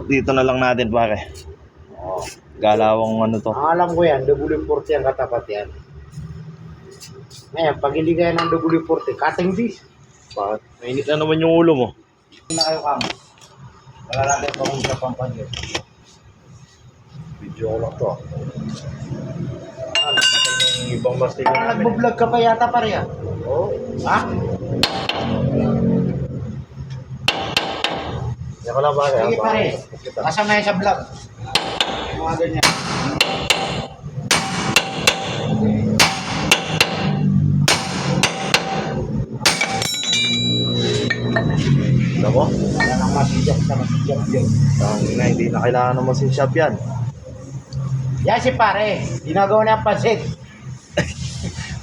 dito na lang natin pare. Oh. Galawang ano to. Ang alam ko yan, W40 ang katapat yan. Ngayon, pag hindi kaya ng W40, cutting this. Bakit? Mainit na naman yung ulo mo. Hindi na kayo kamo. Wala natin pang-usap ang panyo. Video ko lang to. Yung ibang mastig namin. Nagbo-vlog ka pa yata pare yan. Oo. Ha? Yan ko lang pare. Sige pare. Kasama yan sa vlog. Yung mga ganyan. Alam mo? Yan ang masijak sa masijak yun. Hindi na kailangan ng machine shop yan. Yan si pare. Ginagawa niya ang pansit.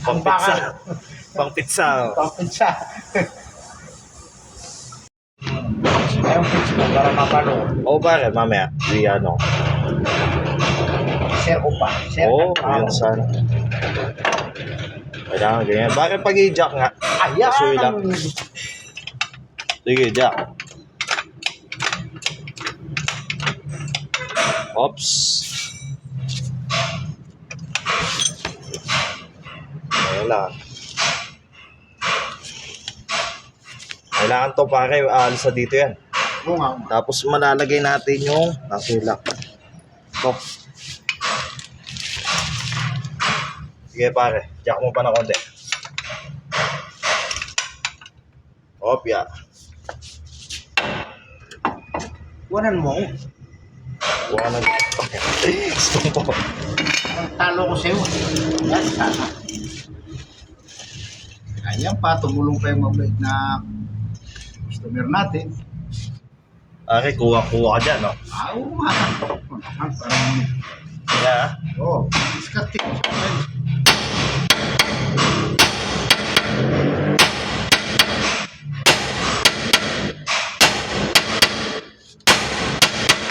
Pang Ang bakal. pizza. Pang pizza. Pang pizza. Ayong pizza mo para mapalo. Oo pare, mamaya. Di ano. Share ko pa. Share Oo, ka. yun sana. Kailangan ganyan. Bakit pag i-jack nga? Ayan. Suy lang. Sige, jack. Oops. Ayan. Kailangan to pare, aalis na dito yan. Oo nga. Tapos malalagay natin yung nasulak. Ito. Sige pare, jack mo pa na konti. Opya. Wanan mo. Buka na. Gusto po. Ang talo ko sa'yo. Yan, sana. Ayan pa, tumulong pa yung mabait na customer natin. Pare, kuha-kuha ka dyan, no? Oo nga. Parang, Yeah. oo. Discarding.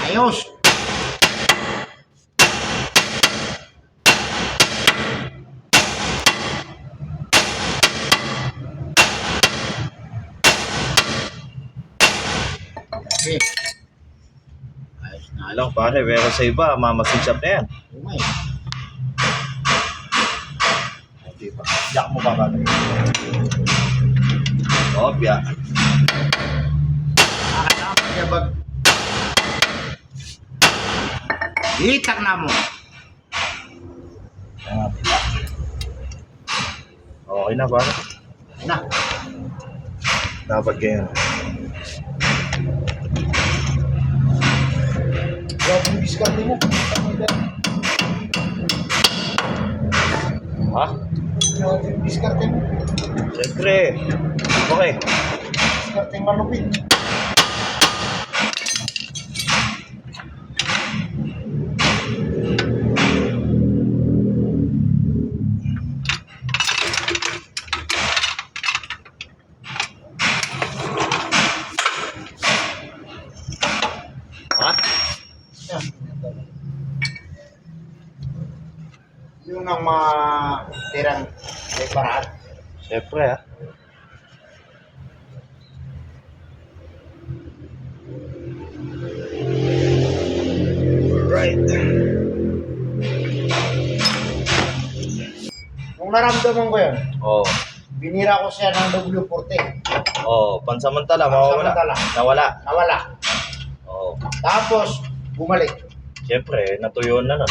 Ayos. Okay. Ayos na. Alam pare, pero sa iba, mamasin shop na yan. Umay. Hindi pa. Jack mo pa pare. Opya. Nakasama niya bag. Itak na mo. Okay na pare. Na. Dapat ganyan. Grabe yung discard mo. Ha? Grabe yung discard mo. Siyempre. Okay. Discard yung malupit. Ha? Yan. Yun ang mga tirang may paraan. Siyempre ha. Right. Nung naramdaman ko yun, Oh. binira ko siya ng W40. Oh, pansamantala mawawala. Pansamantala. Nawala. Nawala. Oh. Tapos, bumalik. Siyempre, natuyo na nun.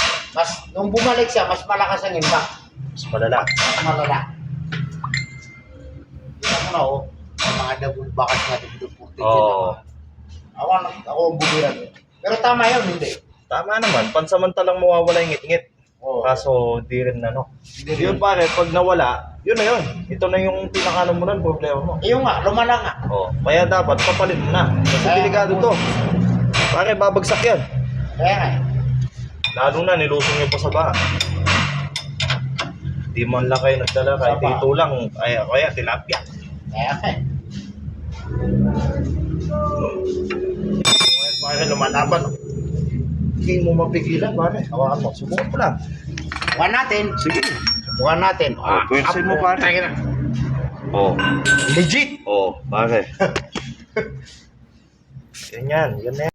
Nung bumalik siya, mas malakas ang impact. Mas malala. Mas malala. Tingnan mo na, oh. Ang mga double bakas na W40. Oo. Ako ang bumira doon. Pero tama yun, hindi. Tama naman, pansamantalang mawawala yung ngit-ngit. Oo. Kaso di rin ano. Hindi rin. Yun pare, pag nawala, yun na yun. Ito na yung pinakano mo nun, problema mo. Yung nga, lumala nga. Oh, kaya dapat papalit mo na. Kasi delikado to. Pare, babagsak yan. Kaya nga. Lalo na, nilusong nyo pa sa baha. Di man lang kayo nagdala, kahit Sa baha. dito lang, kaya tilapia. Kaya nga. Ngayon pare, lumalaban. Hindi mo mapigilan pare. Hawakan mo, subukan mo lang. Bukan natin. Sige. Bukan natin. pwersin mo, pare. Try na. Oh, Legit. oh, pare. Yan yan, yan na